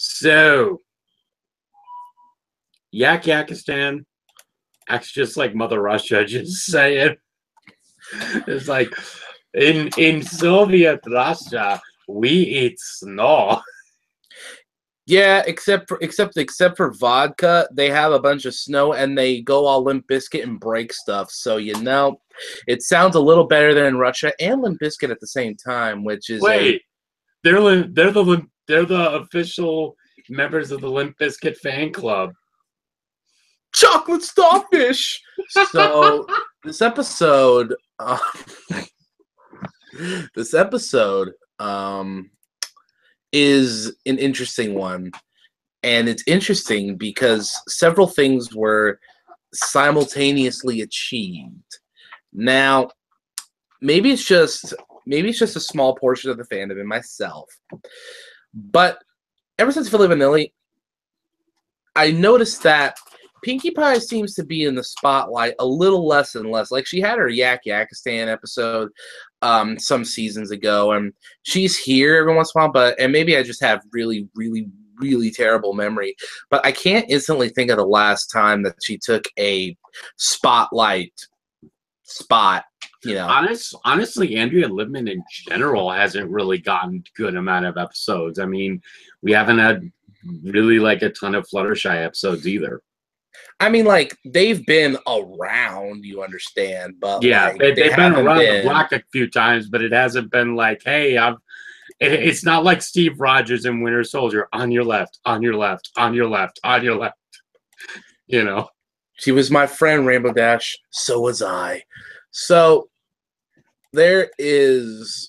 So, Yakistan acts just like Mother Russia, just saying. It's like, in Soviet Russia, we eat snow. Yeah, except for vodka, they have a bunch of snow and they go all Limp Bizkit and break stuff. So it sounds a little better than in Russia and Limp Bizkit at the same time, which is they're the official members of the Limp Bizkit fan club. Chocolate starfish. So this episode, is an interesting one, and it's interesting because several things were simultaneously achieved. Now, maybe it's just a small portion of the fandom and myself, but ever since Philly Vanilli, I noticed that Pinkie Pie seems to be in the spotlight a little less and less. Like, she had her Yakistan episode some seasons ago, and she's here every once in a while, and maybe I just have really, really, really terrible memory, but I can't instantly think of the last time that she took a spotlight spot. Honestly, Andrea Libman in general hasn't really gotten a good amount of episodes. I mean, we haven't had really like a ton of Fluttershy episodes either. I mean, like, they've been around, you understand, but yeah, like, they've been around the block a few times, but it hasn't been like, hey, it's not like Steve Rogers in Winter Soldier, on your left, on your left, on your left, on your left. She was my friend, Rainbow Dash. So was I. So there's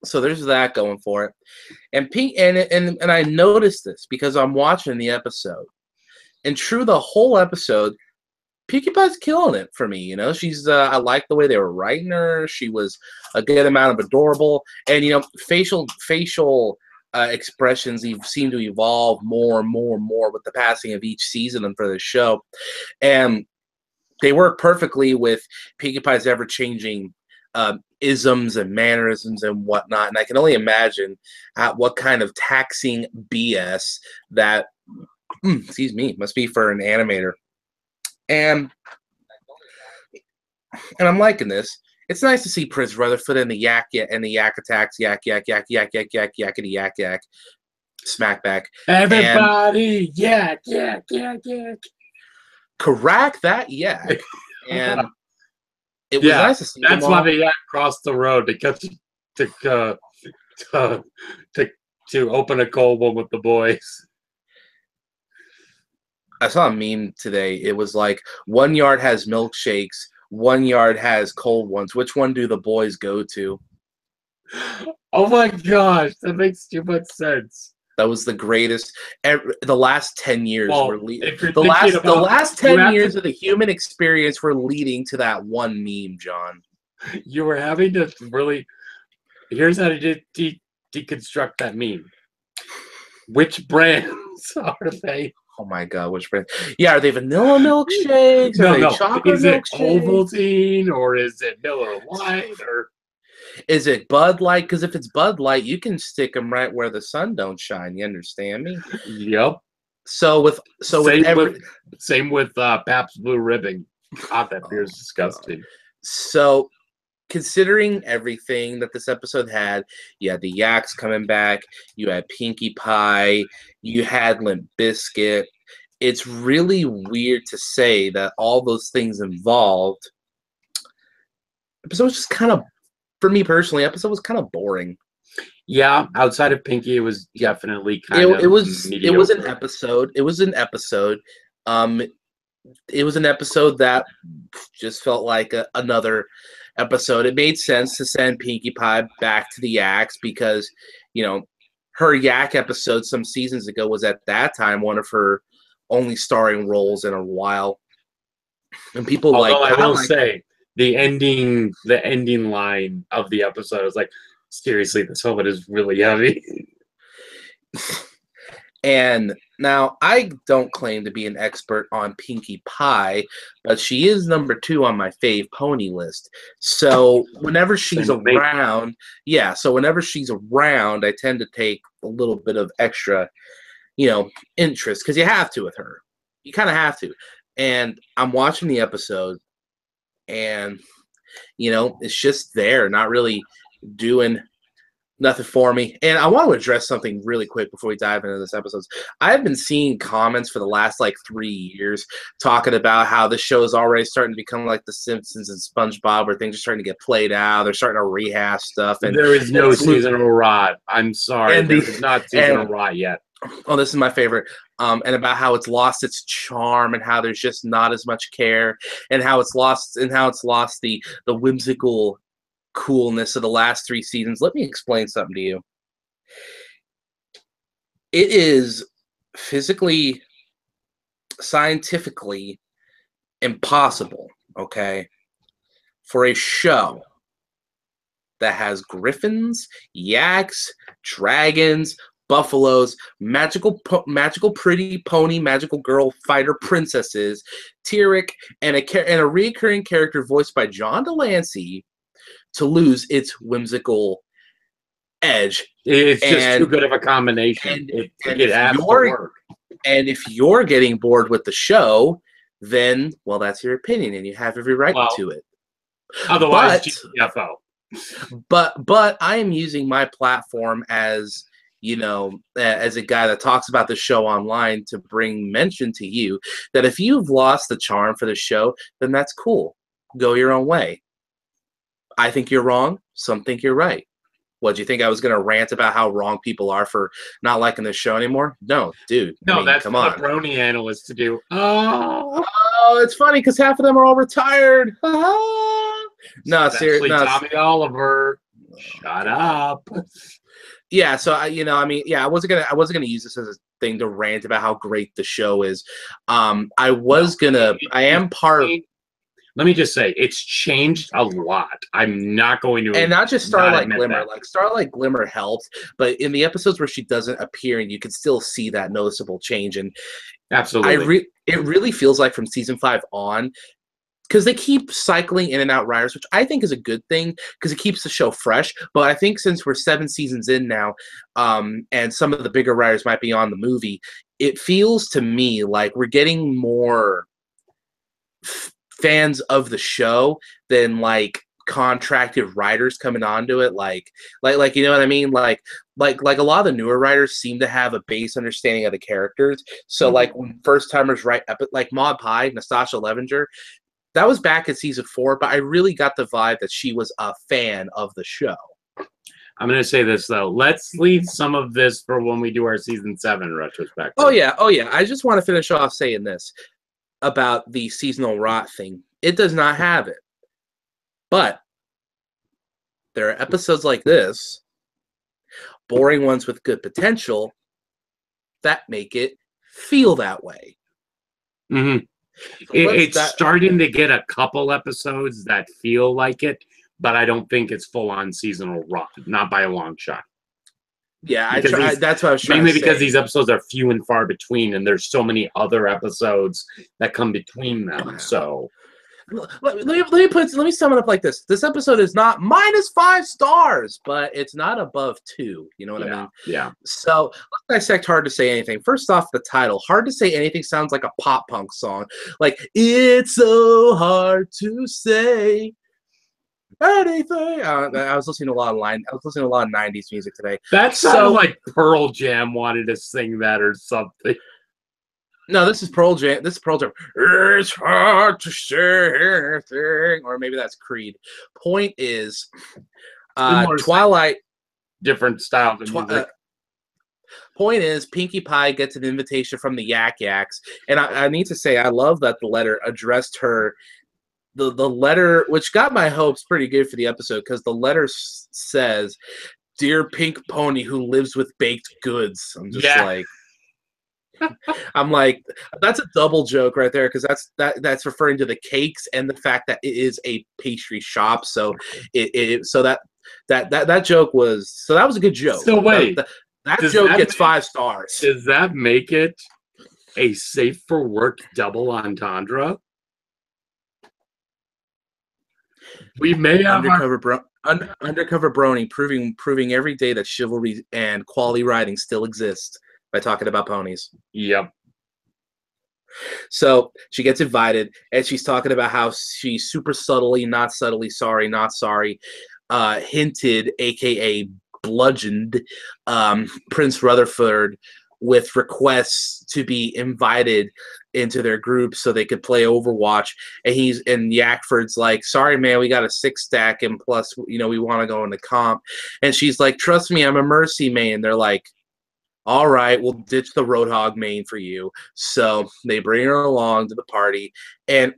that going for it. And I noticed this because I'm watching the episode. And through the whole episode, Pinkie Pie's killing it for me. She's I like the way they were writing her. She was a good amount of adorable, and facial expressions seem to evolve more and more and more with the passing of each season and for the show, and they work perfectly with Pinkie Pie's ever-changing isms and mannerisms and whatnot. And I can only imagine what kind of taxing BS that. Excuse me, must be for an animator. And I'm liking this. It's nice to see Prince Rutherford and the yak attacks, yak, yakety yak, smack back. Everybody, yak. Correct that yak. And it was nice to see them all. That's why the yak crossed the road to open a cold one with the boys. I saw a meme today. It was like, 1 yard has milkshakes, 1 yard has cold ones. Which one do the boys go to? Oh my gosh, that makes too much sense. That was the greatest. The last 10 years were the last 10 years of the human experience were leading to that one meme, John. You were having to really. Here's how to deconstruct that meme. Which brands are they? Oh my God, which brand? Yeah, are they vanilla milkshakes? Are they chocolate milkshakes? Is it Ovaltine or is it Miller Lite or is it Bud Light? Because if it's Bud Light, you can stick them right where the sun don't shine. You understand me? Yep. Same with Pabst Blue Ribbon. God, that beer is disgusting. So, considering everything that this episode had, you had the Yaks coming back, you had Pinkie Pie, you had Limp Bizkit. It's really weird to say that all those things involved. Episode was just kind of, for me personally, episode was kind of boring. Yeah, outside of Pinkie, it was definitely kind of It was mediocre. It was an episode. It was an episode. It was an episode that just felt like another episode. It made sense to send Pinkie Pie back to the Yaks because, her Yak episode some seasons ago was at that time one of her only starring roles in a while. And people I will say the ending line of the episode was like, seriously, this helmet is really heavy. And now, I don't claim to be an expert on Pinkie Pie, but she is number 2 on my fave pony list. So whenever she's around, I tend to take a little bit of extra interest, because you have to with her. You kind of have to. And I'm watching the episode, and it's just there, not really doing nothing for me. And I want to address something really quick before we dive into this episode. I've been seeing comments for the last 3 years talking about how this show is already starting to become like The Simpsons and SpongeBob, where things are starting to get played out. They're starting to rehash stuff. And there is no seasonal rot. I'm sorry, there's not seasonal rot yet. Oh, this is my favorite. And about how it's lost its charm, and how there's just not as much care, and how it's lost the whimsical coolness of the last 3 seasons. Let me explain something to you. It is physically, scientifically impossible, okay, for a show that has griffins, yaks, dragons, buffaloes, magical pretty pony, magical girl fighter princesses, Tyrek, and a recurring character voiced by John Delancey to lose its whimsical edge. It's just too good of a combination. It has to work. And if you're getting bored with the show, then, well, that's your opinion, and you have every right to it. Otherwise, GTFO. But I am using my platform as as a guy that talks about the show online to bring mention to you that if you've lost the charm for the show, then that's cool. Go your own way. I think you're wrong. Some think you're right. What, do you think I was going to rant about how wrong people are for not liking this show anymore? No, dude. No, that's come on. The Brony analysts to do. Oh, it's funny because half of them are all retired. No, seriously. No, Tommy Oliver. Shut up. Yeah, so I wasn't gonna use this as a thing to rant about how great the show is. Let me just say, it's changed a lot. I'm not going to. And not just Starlight Glimmer. Like, Starlight Glimmer helped, but in the episodes where she doesn't appear, and you can still see that noticeable change. And absolutely, it really feels like from season 5 on, because they keep cycling in and out writers, which I think is a good thing because it keeps the show fresh. But I think since we're 7 seasons in now, and some of the bigger writers might be on the movie, it feels to me like we're getting more fans of the show than contracted writers coming onto it, like you know what I mean, like a lot of the newer writers seem to have a base understanding of the characters. So when first timers write like Maud Pie, Nastasia Levenger, that was back in season 4, but I really got the vibe that she was a fan of the show. I'm going to say this, though. Let's leave some of this for when we do our season 7 retrospective. Oh yeah. I just want to finish off saying this about the seasonal rot thing. It does not have it. But there are episodes like this, boring ones with good potential, that make it feel that way. Mm-hmm. It's starting to get a couple episodes that feel like it, but I don't think it's full-on seasonal rot. Not by a long shot. Yeah, that's what I was trying mainly to say. Because these episodes are few and far between, and there's so many other episodes that come between them. So let me sum it up like this. This episode is not -5 stars, but it's not above 2. You know what I mean? Yeah. So let's dissect Hard to Say Anything. First off, the title. Hard to Say Anything sounds like a pop punk song. Like, it's so hard to say anything. I was listening to a lot of 90s music today. That sounded like Pearl Jam wanted to sing that or something. No, this is Pearl Jam. It's hard to say anything. Or maybe that's Creed. Point is, Twilight. Different styles of music. Point is, Pinkie Pie gets an invitation from the Yak Yaks. And I need to say, I love that the letter addressed her. The letter, which got my hopes pretty good for the episode, because the letter says, "Dear Pink Pony who lives with baked goods." I'm just like... I'm like, that's a double joke right there, because that's referring to the cakes and the fact that it is a pastry shop. So that joke was, so that was a good joke. So wait, that joke gets 5 stars. Does that make it a safe for work double entendre? We may have Undercover Brony proving every day that chivalry and quality writing still exist. by talking about ponies. Yep. So she gets invited, and she's talking about how she super subtly, not sorry, hinted, aka bludgeoned, Prince Rutherford with requests to be invited into their group so they could play Overwatch. And Yakford's like, sorry, man, we got a 6-stack, and plus, we want to go into comp. And she's like, trust me, I'm a Mercy main. They're like, all right, we'll ditch the Roadhog main for you. So they bring her along to the party. And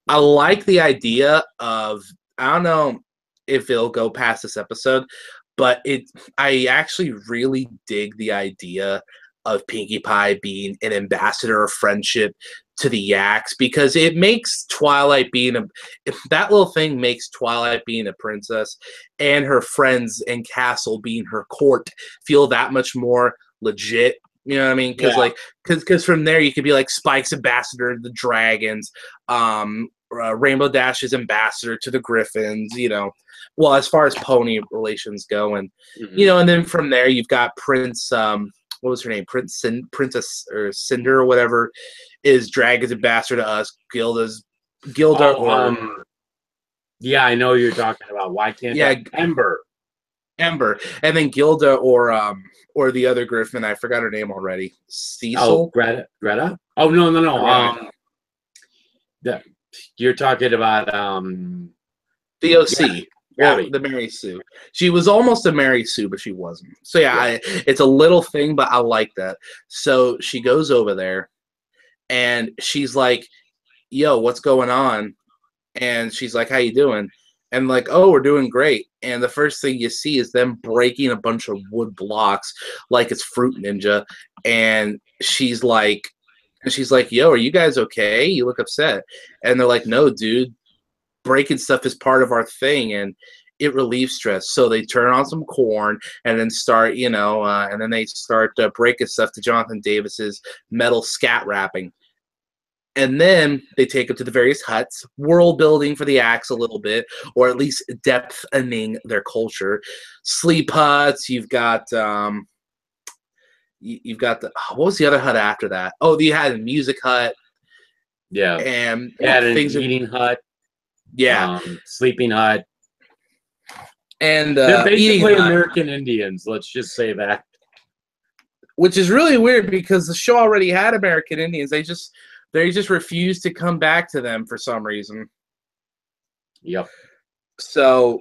I like the idea of, I don't know if it'll go past this episode, but I actually really dig the idea of Pinkie Pie being an ambassador of friendship to the Yaks, because it makes Twilight that little thing makes Twilight being a princess and her friends and castle being her court feel that much more legit. You know what I mean? Because from there you could be like Spike's ambassador to the Dragons, Rainbow Dash's ambassador to the Griffins. Well, as far as pony relations go, and and then from there you've got Prince. What was her name? Princess or Cinder or whatever is Dragon's ambassador to us. Gilda. Yeah, I know you're talking about. Why can't Ember? And then Gilda or the other Griffin, I forgot her name already. Cecil? Oh, Greta? Oh, no. You're talking about the OC. Yeah, the Mary Sue. She was almost a Mary Sue, but she wasn't. So it's a little thing, but I like that. So she goes over there, and she's like, "Yo, what's going on?" And she's like, "How you doing?" And like, "Oh, we're doing great." And the first thing you see is them breaking a bunch of wood blocks like it's Fruit Ninja. And she's like, "Yo, are you guys okay? You look upset." And they're like, "No, dude. Breaking stuff is part of our thing, and it relieves stress." So they turn on some corn and then start, and then they start breaking stuff to Jonathan Davis's metal scat rapping. And then they take them to the various huts, world building for the acts a little bit, or at least depthening their culture. Sleep huts. You've got what was the other hut after that? Oh, you had a music hut. Yeah, and had an eating hut. Yeah, sleeping hut. And they're basically American Indians. Let's just say that. Which is really weird because the show already had American Indians. They just refused to come back to them for some reason. Yep. So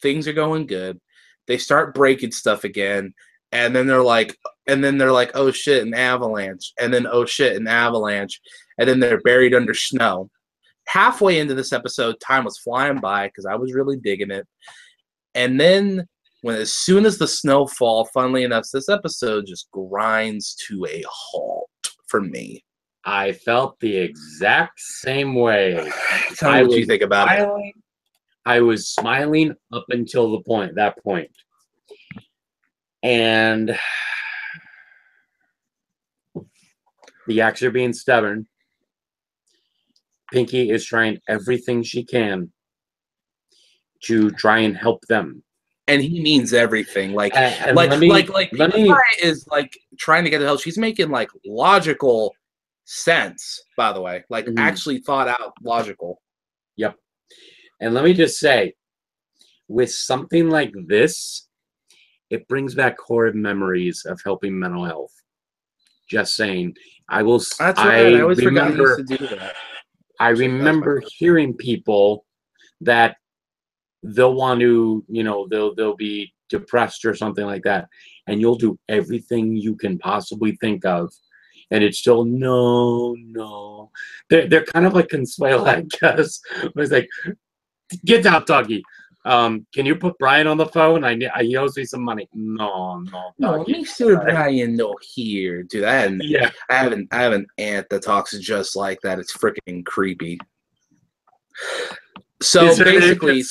things are going good. They start breaking stuff again, and then they're like, oh shit, an avalanche, and then oh shit, an avalanche, and then they're buried under snow. Halfway into this episode, time was flying by because I was really digging it. And then as soon as the snow fall, funnily enough, this episode just grinds to a halt for me. I felt the exact same way. Tell me what you think about it. I was smiling up until that point. And the Yaks are being stubborn. Pinkie is trying everything she can to try and help them. And he means everything. Like Pinkie is like trying to get the help. She's making like logical sense, by the way. Like actually thought out logical. Yep. And let me just say, with something like this, it brings back horrid memories of helping mental health. Just saying. That's right. I always forgot you used to do that. I remember hearing people that they'll want to, they'll be depressed or something like that, and you'll do everything you can possibly think of, and it's still no. They're kind of like Consuelo, I guess. It's like, get out, doggy. Can you put Brian on the phone? He owes me some money. No. No, make sure Brian no here, dude. I have an aunt that talks just like that. It's freaking creepy. So basically,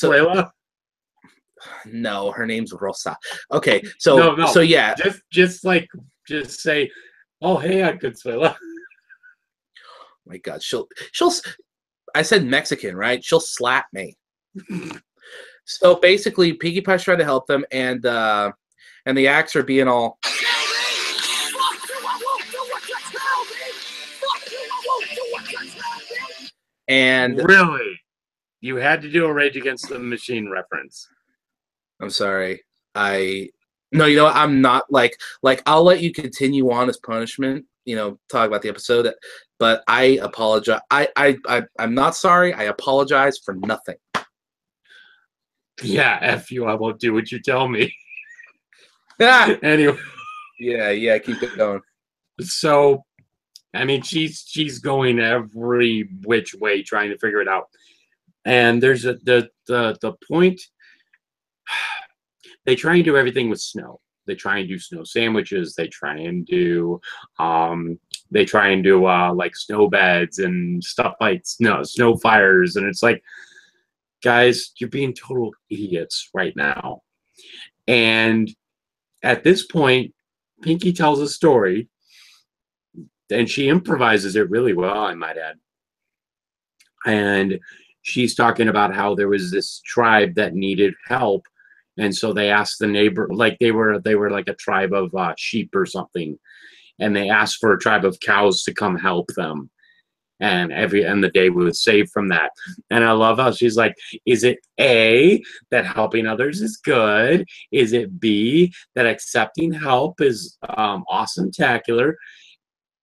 no, her name's Rosa. Okay, so no. So yeah, just say, oh hey, I Consuelo. Oh my God, she'll. I said Mexican, right? She'll slap me. So basically, Pinkie Pie's trying to help them, and the acts are being all And really, you had to do a Rage Against the Machine reference. I'm sorry. No, you know what? I'm not like I'll let you continue on as punishment, talk about the episode, but I apologize. I'm not sorry. I apologize for nothing. Yeah, F you, I won't do what you tell me. Ah! Anyway. Yeah, keep it going. So, I mean, she's going every which way trying to figure it out. And there's the point. They try and do everything with snow. They try and do snow sandwiches. They try and do like snow beds and stuff like snow fires. And it's like, guys, you're being total idiots right now. And at this point, Pinky tells a story, and she improvises it really well, I might add. And she's talking about how there was this tribe that needed help, and so they asked the neighbor, like they were like a tribe of sheep or something, and they asked for a tribe of cows to come help them, and the day was saved from that. And I love how she's like, is it A, that helping others is good? Is it B, that accepting help is awesome-tacular?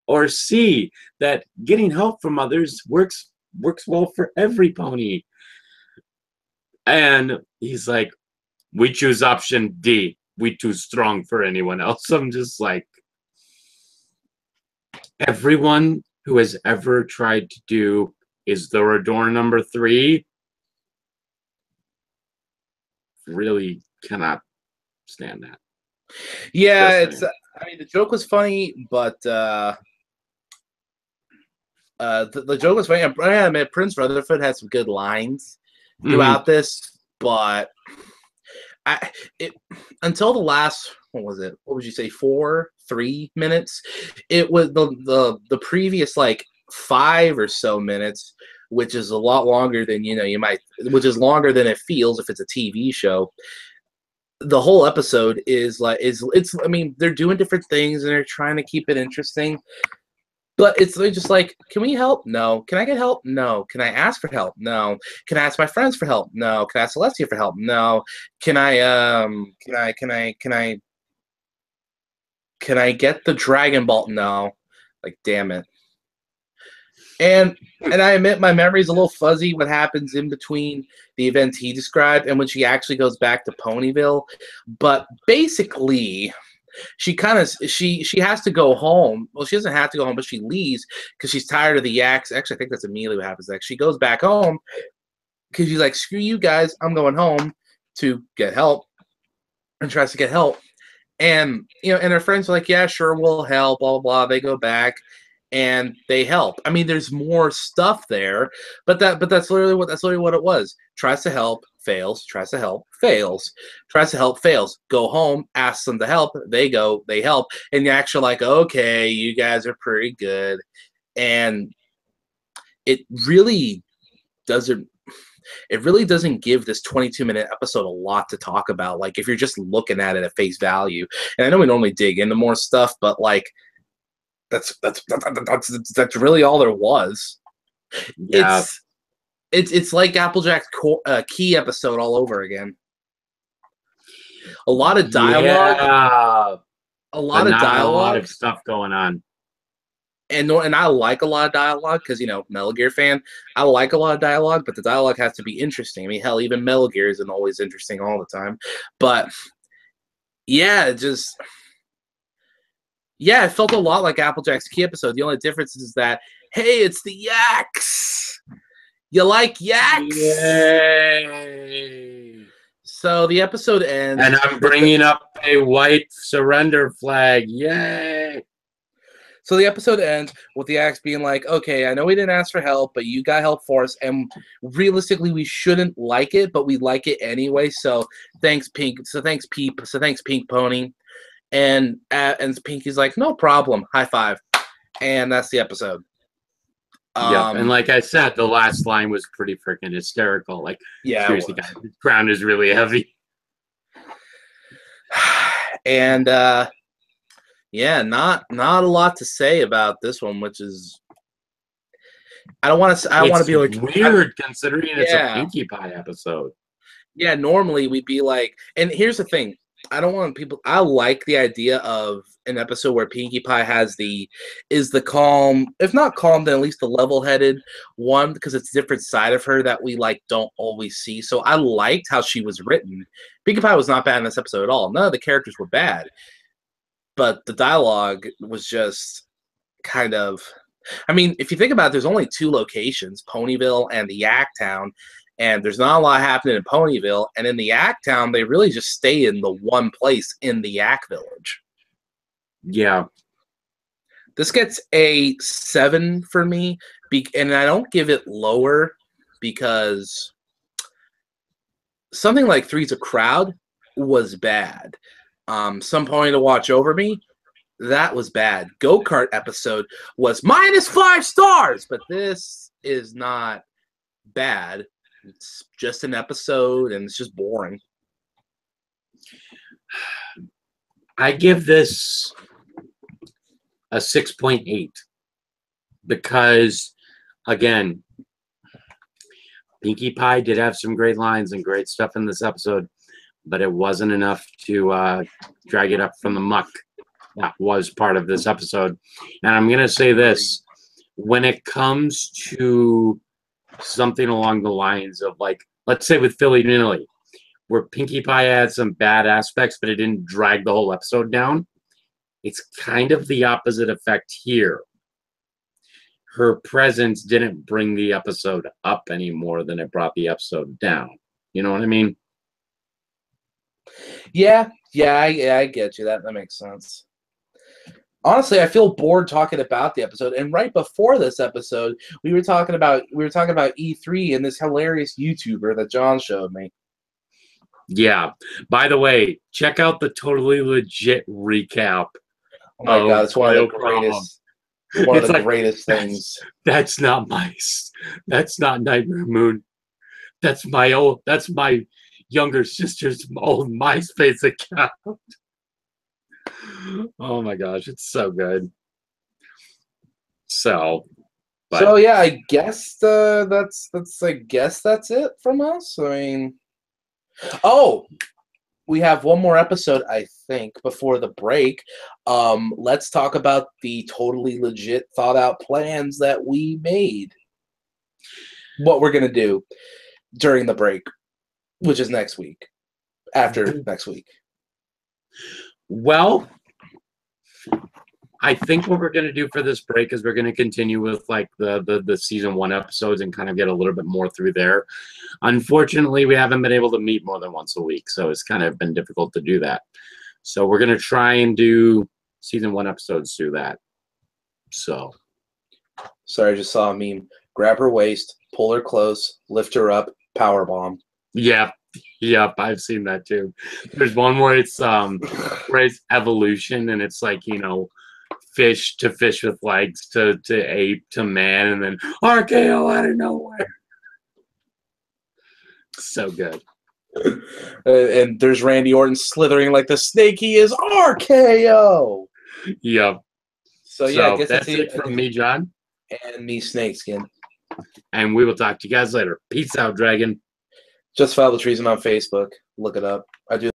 Or C, that getting help from others works well for every pony? And he's like, we choose option D. We too strong for anyone else. I'm just like, everyone who has ever tried to do Isildur number 3 really cannot stand that. Yeah, I mean, the joke was funny, but the joke was funny. I admit, Prince Rutherford had some good lines throughout this, but until the last, what was it? What would you say? 3 minutes? It was the previous like 5 or so minutes, which is a lot longer than which is longer than it feels if it's a TV show. The whole episode is I mean, they're doing different things and they're trying to keep it interesting. But it's just like, can we help? No. Can I get help? No. Can I ask for help? No. Can I ask my friends for help? No. Can I ask Celestia for help? No. Can I get the Dragon Ball? No. Like, damn it. And I admit my memory is a little fuzzy what happens in between the events he described and when she actually goes back to Ponyville. But basically, she has to go home. Well, she doesn't have to go home, but she leaves because she's tired of the yaks. Actually, I think that's immediately what happens next. She goes back home because she's like, screw you guys, I'm going home to get help, and tries to get help. And and her friends are like, yeah, sure, we'll help, blah blah blah. They go back and they help. I mean, there's more stuff there, but that's literally what it was. Tries to help, fails. Tries to help, fails. Tries to help, fails. Go home, asks them to help. They go, they help, and you're actually like, okay, you guys are pretty good. And it really doesn't. It really doesn't give this 22-minute episode a lot to talk about. Like if you're just looking at it at face value, and I know we normally dig into more stuff, but like that's really all there was. Yeah. It's like Applejack's Key episode all over again. A lot of dialogue. Yeah. A lot of dialogue. A lot of stuff going on. And I like a lot of dialogue because, Metal Gear fan, I like a lot of dialogue, but the dialogue has to be interesting. I mean, hell, even Metal Gear isn't always interesting all the time. But, yeah, it felt a lot like Applejack's Key episode. The only difference is that, hey, it's the yaks. You like yaks? Yay! So the episode ends. And I'm bringing up a white surrender flag. Yay! So the episode ends with the yaks being like, okay, I know we didn't ask for help, but you got help for us. And realistically, we shouldn't like it, but we like it anyway. So thanks, Pink. So thanks, Peep. So thanks, Pink Pony. And Pinky's like, no problem. High five. And that's the episode. Yeah, and like I said, the last line was pretty freaking hysterical. Like, yeah, seriously, guys, this crown is really heavy. And yeah, not a lot to say about this one, which is I don't want to. I don't want to be like weird considering it's a Yeah. Pinkie Pie episode. Yeah, normally we'd be like, and here's the thing. I don't want people. I like the idea of an episode where Pinkie Pie is the calm, if not calm, then at least the level-headed one, because it's a different side of her that we like don't always see. So I liked how she was written. Pinkie Pie was not bad in this episode at all. None of the characters were bad, but the dialogue was just kind of. I mean, if you think about it, there's only two locations, Ponyville and the Yak Town. And there's not a lot happening in Ponyville. And in the Yak Town, they really just stay in the one place in the Yak Village. Yeah. This gets a 7 for me. And I don't give it lower because something like Three's a Crowd was bad. Some Pony to Watch Over Me, that was bad. Go-Kart episode was -5 stars. But this is not bad. It's just an episode, and it's just boring. I give this a 6.8 because, again, Pinkie Pie did have some great lines and great stuff in this episode, but it wasn't enough to drag it up from the muck that was part of this episode. And I'm going to say this. When it comes to something along the lines of, like, let's say with Philly Nilly, where Pinkie Pie had some bad aspects, but it didn't drag the whole episode down. It's kind of the opposite effect here. Her presence didn't bring the episode up any more than it brought the episode down. You know what I mean? Yeah, I get you. That makes sense. Honestly, I feel bored talking about the episode. And right before this episode, we were talking about E3 and this hilarious YouTuber that John showed me. Yeah. By the way, check out the Totally Legit recap. Oh my god, it's one of the greatest. One of the greatest things. That's not Nightmare Moon. That's my younger sister's old MySpace account. Oh my gosh, it's so good. So yeah, I guess that's it from us. I mean, we have one more episode, I think, before the break. Let's talk about the totally legit, thought out plans that we made. What we're gonna do during the break, which is next week. After next week. Well, I think what we're going to do for this break is we're going to continue with like the season 1 episodes and kind of get a little bit more through there. Unfortunately, we haven't been able to meet more than once a week, so it's kind of been difficult to do that. So we're going to try and do season 1 episodes through that. So. Sorry, I just saw a meme. Grab her waist, pull her close, lift her up, power bomb. Yeah. Yep, I've seen that too. There's one where it's evolution, and it's like, you know, fish to fish with legs to ape to man, and then RKO out of nowhere. So good. And there's Randy Orton slithering like the snake he is. RKO. Yep. So yeah, I guess that's it from me, John, and me, Snakeskin. And we will talk to you guys later. Peace out, Dragon. Just Follow the Treason on Facebook. Look it up. I do